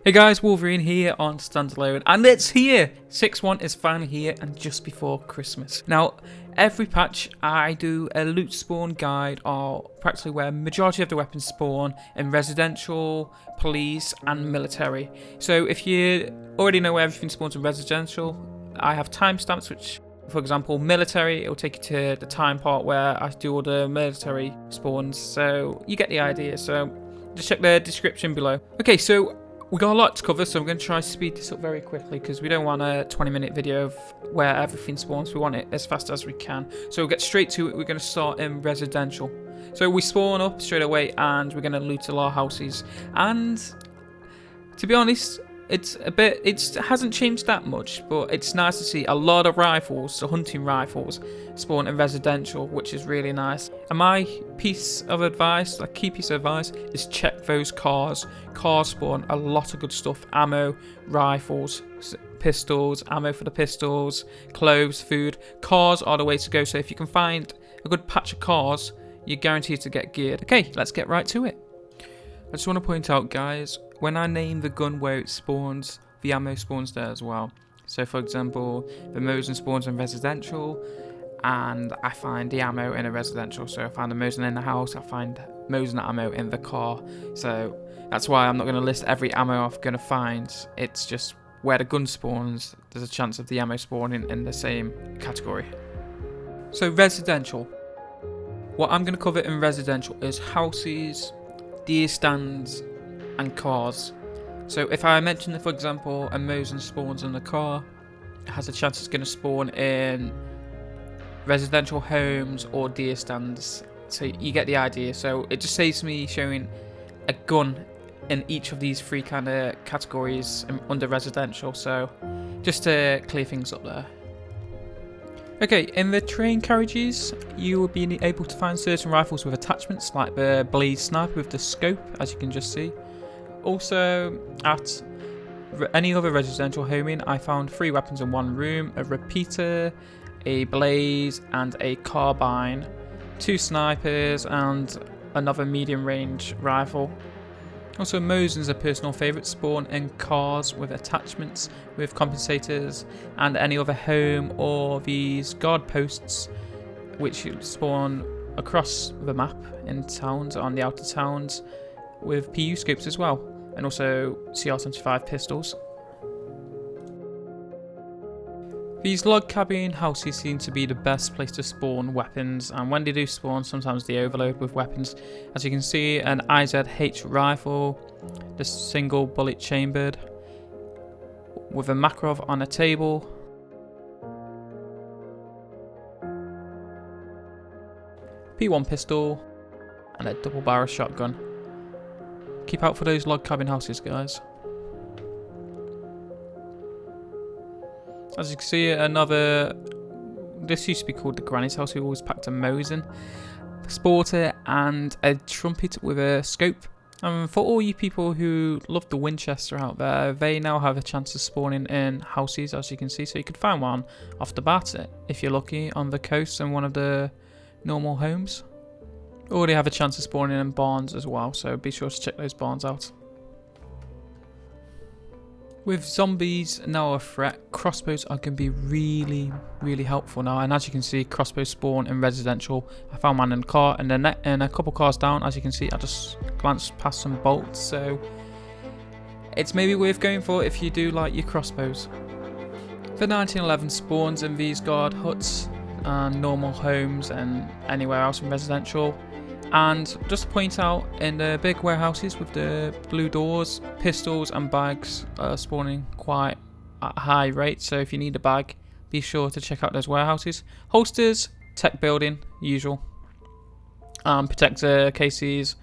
Hey guys, Wolverine here on Standalone, and it's here! 6.1 is finally here, and just before Christmas. Now, every patch I do a loot spawn guide, or practically where majority of the weapons spawn in residential, police, and military. So if you already know where everything spawns in residential, I have timestamps which, for example, military, it will take you to the time part where I do all the military spawns, so you get the idea. So just check the description below. Okay, so we got a lot to cover, so I'm going to try to speed this up very quickly because we don't want a 20-minute video of where everything spawns. We want it as fast as we can. So we'll get straight to it. We're going to start in residential. So we spawn up straight away and we're going to loot a lot of houses. And to be honest, it hasn't changed that much, but it's nice to see a lot of rifles, so hunting rifles, spawn in residential, which is really nice. And my piece of advice, like key piece of advice, is check those cars. Cars spawn a lot of good stuff: ammo, rifles, pistols, ammo for the pistols, clothes, food. Cars are the way to go. So if you can find a good patch of cars, you're guaranteed to get geared. Okay, let's get right to it. I just want to point out, guys, when I name the gun where it spawns, the ammo spawns there as well. So for example, the Mosin spawns in residential, and I find the ammo in a residential. So I find the Mosin in the house, I find Mosin ammo in the car. So that's why I'm not going to list every ammo I'm going to find. It's just where the gun spawns, there's a chance of the ammo spawning in the same category. So residential. What I'm going to cover in residential is houses, deer stands, and cars. So if I mention that, for example, a Mosin spawns in the car, it has a chance it's going to spawn in residential homes or deer stands. So you get the idea. So it just saves me showing a gun in each of these three kind of categories under residential. So just to clear things up there. Okay, in the train carriages, you will be able to find certain rifles with attachments, like the Blaze Sniper with the scope, as you can just see. Also, at any other residential homing, I found 3 weapons in one room: a repeater, a blaze, and a carbine, 2 snipers, and another medium range rifle. Also, Mosin's a personal favourite, spawn in cars with attachments with compensators, and any other home or these guard posts which spawn across the map in towns, on the outer towns, with PU scopes as well, and also CR75 pistols. These log cabin houses seem to be the best place to spawn weapons, and when they do spawn, sometimes they overload with weapons. As you can see, an IZH rifle, the single bullet chambered, with a Makarov on a table, P1 pistol, and a double barrel shotgun. Keep out for those log cabin houses, guys. As you can see, this used to be called the Granny's house, who always packed a Mosin, a sporter, and a trumpet with a scope. And for all you people who love the Winchester out there, they now have a chance of spawning in houses, as you can see. So you could find one off the bat, if you're lucky, on the coast in one of the normal homes. Or they have a chance of spawning in barns as well, so be sure to check those barns out. With zombies now a threat, crossbows are going to be really helpful now. And as you can see, crossbows spawn in residential. I found one in the car, and then a couple cars down. As you can see, I just glanced past some bolts, so it's maybe worth going for if you do like your crossbows. The 1911 spawns in these guard huts and normal homes and anywhere else in residential. And just to point out, in the big warehouses with the blue doors, pistols and bags are spawning quite at a high rate. So if you need a bag, be sure to check out those warehouses. Holsters, tech building, usual. Protector cases,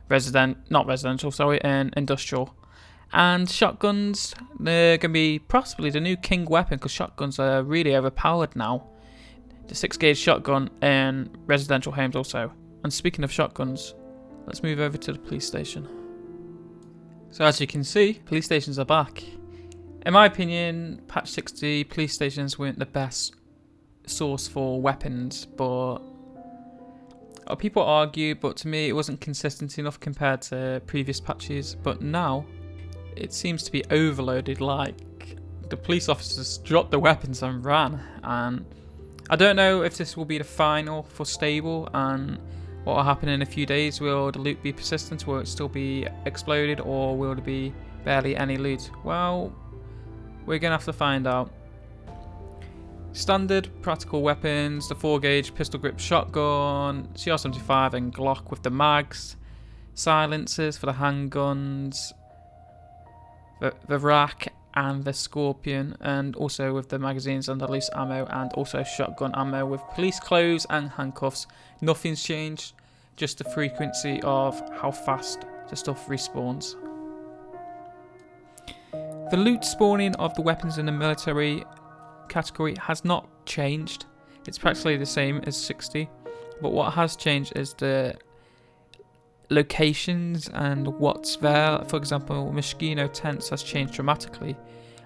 and industrial. And shotguns, they're going to be possibly the new king weapon, because shotguns are really overpowered now. The 6-gauge shotgun in residential homes also. And speaking of shotguns, let's move over to the police station. So as you can see, police stations are back. In my opinion, patch 60 police stations weren't the best source for weapons, but people argue, but to me it wasn't consistent enough compared to previous patches. But now it seems to be overloaded. Like, the police officers dropped the weapons and ran. And I don't know if this will be the final for stable and what will happen in a few days. Will the loot be persistent? Will it still be exploded, or will there be barely any loot? Well, we're gonna have to find out. Standard practical weapons: the 4-gauge pistol grip shotgun, CR75 and Glock with the mags, silencers for the handguns, the rack and the Scorpion, and also with the magazines and the loose ammo, and also shotgun ammo with police clothes and handcuffs. Nothing's changed, just the frequency of how fast the stuff respawns. The loot spawning of the weapons in the military category has not changed. It's practically the same as 60, but what has changed is the locations and what's there. For example, Mosquito tents has changed dramatically,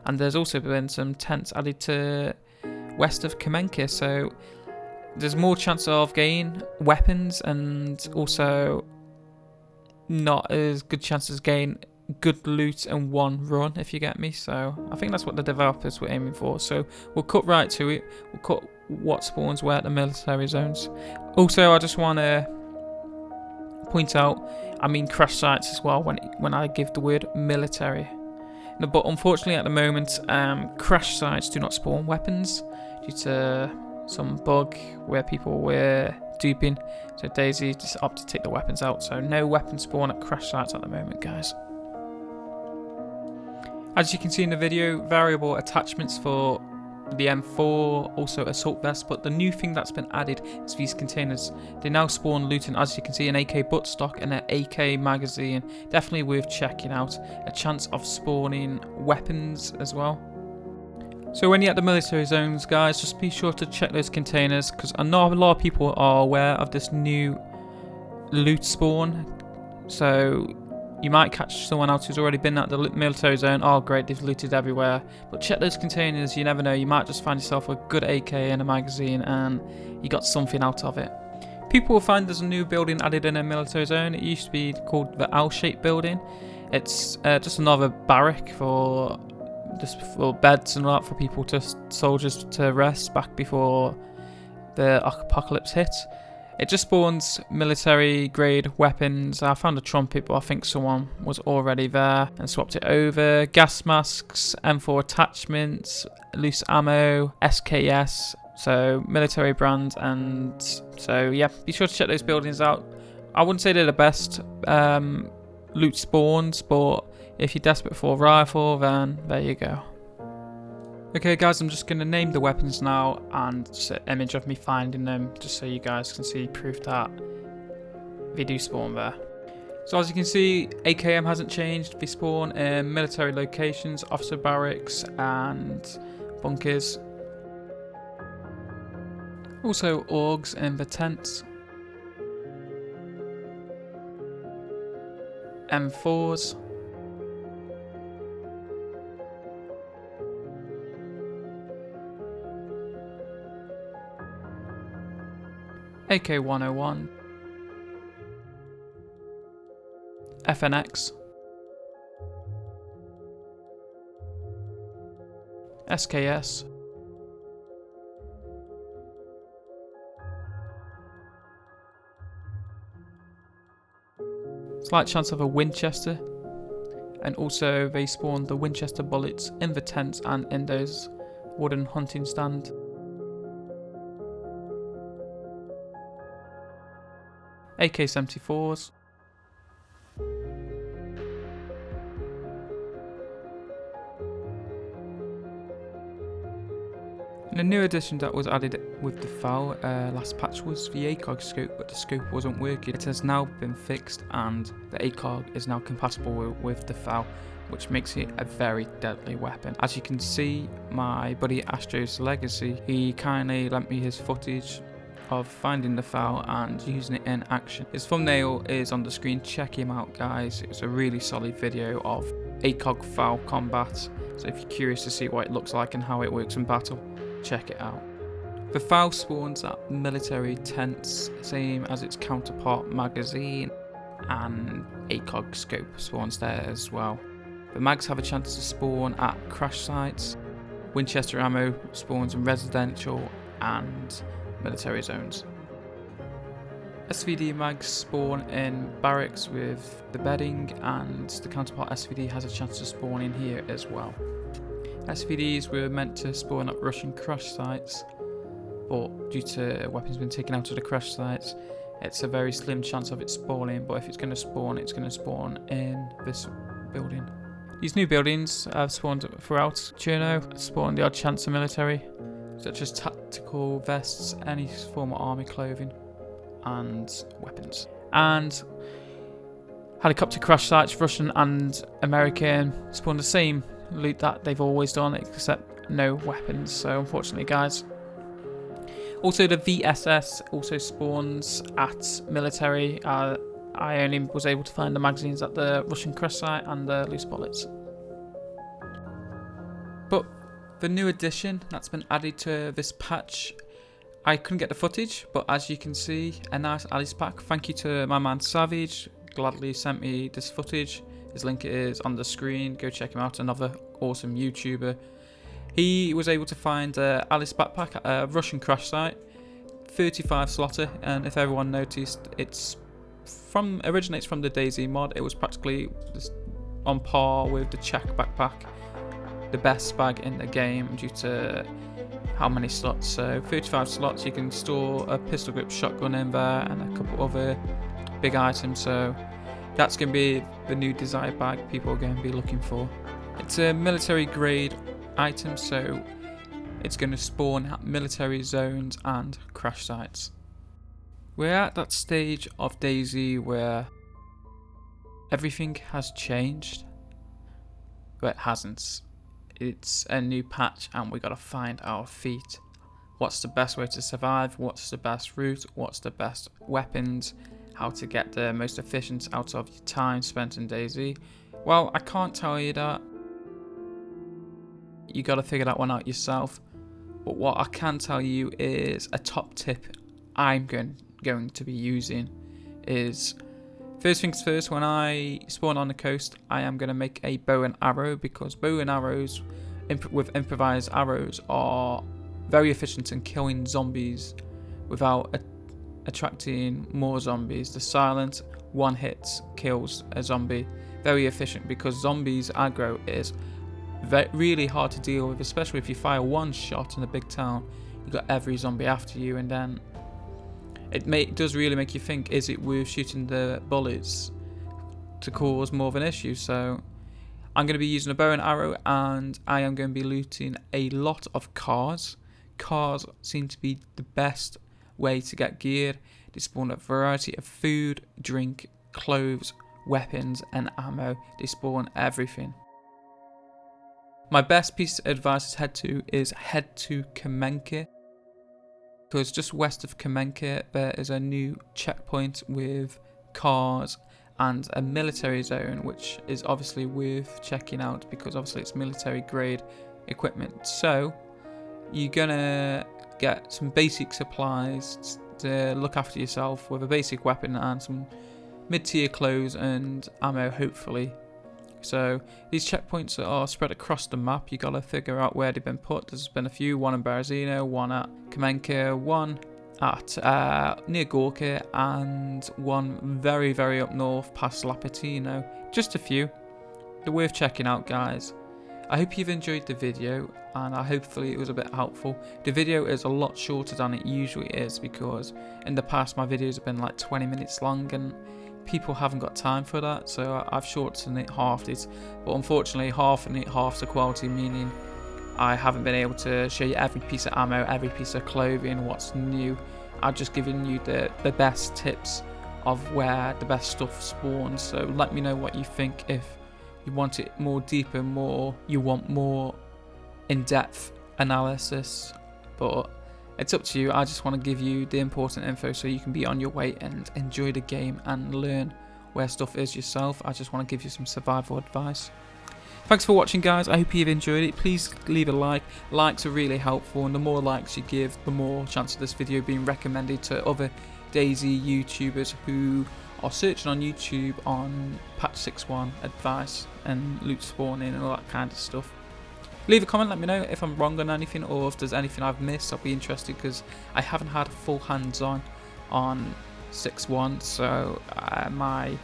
and there's also been some tents added to west of Kamenka, so there's more chance of getting weapons, and also not as good chances of getting good loot in one run, if you get me. So I think that's what the developers were aiming for. So we'll cut right to it. We'll cut what spawns where at the military zones. Also, I just want to point out, I mean crash sites as well when I give the word military. No, but unfortunately at the moment, crash sites do not spawn weapons due to some bug where people were duping. So DayZ just opted to take the weapons out. So no weapons spawn at crash sites at the moment, guys. As you can see in the video, variable attachments for the M4, also assault vest, but the new thing that's been added is these containers. They now spawn loot, and as you can see, an AK buttstock and an AK magazine. Definitely worth checking out. A chance of spawning weapons as well. So when you're at the military zones, guys, just be sure to check those containers, because I know a lot of people are aware of this new loot spawn. So you might catch someone else who's already been at the military zone. Oh great, they've looted everywhere. But check those containers, you never know. You might just find yourself a good AK and a magazine, and you got something out of it. People will find there's a new building added in a military zone. It used to be called the L-shaped building. It's just another barrack for beds and all that for people, soldiers to rest back before the apocalypse hit. It just spawns military grade weapons. I found a trumpet, but I think someone was already there and swapped it over. Gas masks, M4 attachments, loose ammo, SKS, so military brand. And so yeah, be sure to check those buildings out. I wouldn't say they're the best loot spawns, but if you're desperate for a rifle, then there you go. Okay guys, I'm just going to name the weapons now, and just an image of me finding them, just so you guys can see proof that they do spawn there. So as you can see, AKM hasn't changed. They spawn in military locations, officer barracks and bunkers. Also orgs in the tents. M4s. AK-101, FNX, SKS, slight chance of a Winchester, and also they spawned the Winchester bullets in the tents and in those wooden hunting stand. AK-74s, and a new addition that was added with the FAL last patch was the ACOG scope, but the scope wasn't working. It has now been fixed, and the ACOG is now compatible with the FAL, which makes it a very deadly weapon. As you can see, my buddy Astro's Legacy, he kindly lent me his footage of finding the FAL and using it in action. His thumbnail is on the screen. Check him out, guys. It's a really solid video of ACOG FAL combat, so if you're curious to see what it looks like and how it works in battle, check it out. The FAL spawns at military tents, same as its counterpart magazine, and ACOG scope spawns there as well. The mags have a chance to spawn at crash sites. Winchester ammo spawns in residential and military zones. SVD mags spawn in barracks with the bedding, and the counterpart SVD has a chance to spawn in here as well. SVDs were meant to spawn at Russian crash sites, but due to weapons being taken out of the crash sites, it's a very slim chance of it spawning, but if it's going to spawn, it's going to spawn in this building. These new buildings have spawned throughout Cherno, spawned the odd chance of military, such as tactical vests, any form of army clothing, and weapons. And helicopter crash sites, Russian and American, spawn the same loot that they've always done, except no weapons. So unfortunately, guys. Also, the VSS also spawns at military. I only was able to find the magazines at the Russian crash site and the loose bullets. But the new addition that's been added to this patch, I couldn't get the footage, but as you can see, a nice Alice pack. Thank you to my man Savage, gladly sent me this footage. His link is on the screen. Go check him out, another awesome YouTuber. He was able to find Alice backpack at a Russian crash site, 35 slotter, and if everyone noticed, originates from the DayZ mod. It was practically on par with the Czech backpack, the best bag in the game due to how many slots. So 35 slots, you can store a pistol grip shotgun in there and a couple other big items. So that's going to be the new desired bag people are going to be looking for. It's a military grade item, so it's going to spawn at military zones and crash sites. We're at that stage of DayZ where everything has changed, but it hasn't. It's a new patch and we got to find our feet. What's the best way to survive? What's the best route? What's the best weapons? How to get the most efficient out of your time spent in DayZ? Well, I can't tell you that. You got to figure that one out yourself. But what I can tell you is a top tip I'm going to be using is, first things first, when I spawn on the coast, I am going to make a bow and arrow, because bow and arrows with improvised arrows are very efficient in killing zombies without attracting more zombies. The silent one hit kills a zombie, very efficient, because zombies aggro is really hard to deal with, especially if you fire one shot in a big town. You got every zombie after you, and then it does really make you think, is it worth shooting the bullets to cause more of an issue? So I'm going to be using a bow and arrow, and I am going to be looting a lot of cars. Cars seem to be the best way to get gear. They spawn a variety of food, drink, clothes, weapons and ammo. They spawn everything. My best piece of advice is head to Kamenka, because just west of Kamenka there is a new checkpoint with cars and a military zone, which is obviously worth checking out because obviously it's military grade equipment. So you're gonna get some basic supplies to look after yourself with a basic weapon and some mid-tier clothes and ammo, hopefully. So these checkpoints are spread across the map. You gotta figure out where they've been put. There's been a few, one in Berezino, one at Kamenka, one at near Gorka, and one very, very up north past Lapatino. Just a few. They're worth checking out, guys. I hope you've enjoyed the video, and hopefully it was a bit helpful. The video is a lot shorter than it usually is, because in the past my videos have been like 20 minutes long and people haven't got time for that, so I've shortened it, halved it. But unfortunately, halving it halves the quality, meaning I haven't been able to show you every piece of ammo, every piece of clothing, what's new. I've just given you the best tips of where the best stuff spawns. So let me know what you think, if you want it more deeper, you want more in-depth analysis, but it's up to you. I just want to give you the important info so you can be on your way and enjoy the game and learn where stuff is yourself. I just want to give you some survival advice. Thanks for watching, guys. I hope you've enjoyed it. Please leave a like. Likes are really helpful, and the more likes you give, the more chance of this video being recommended to other DayZ YouTubers who or searching on YouTube on patch 6.1 advice and loot spawning and all that kind of stuff. Leave a comment, let me know if I'm wrong on anything or if there's anything I've missed. I'll be interested because I haven't had a full hands-on on 6.1, so my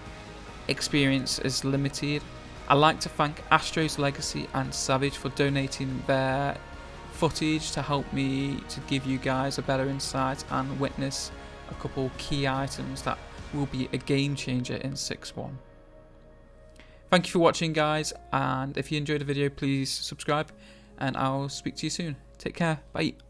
experience is limited. I'd like to thank Astro's Legacy and Savage for donating their footage to help me to give you guys a better insight and witness a couple key items that will be a game changer in 6.1. Thank you for watching, guys, and if you enjoyed the video, please subscribe, and I'll speak to you soon. Take care. Bye.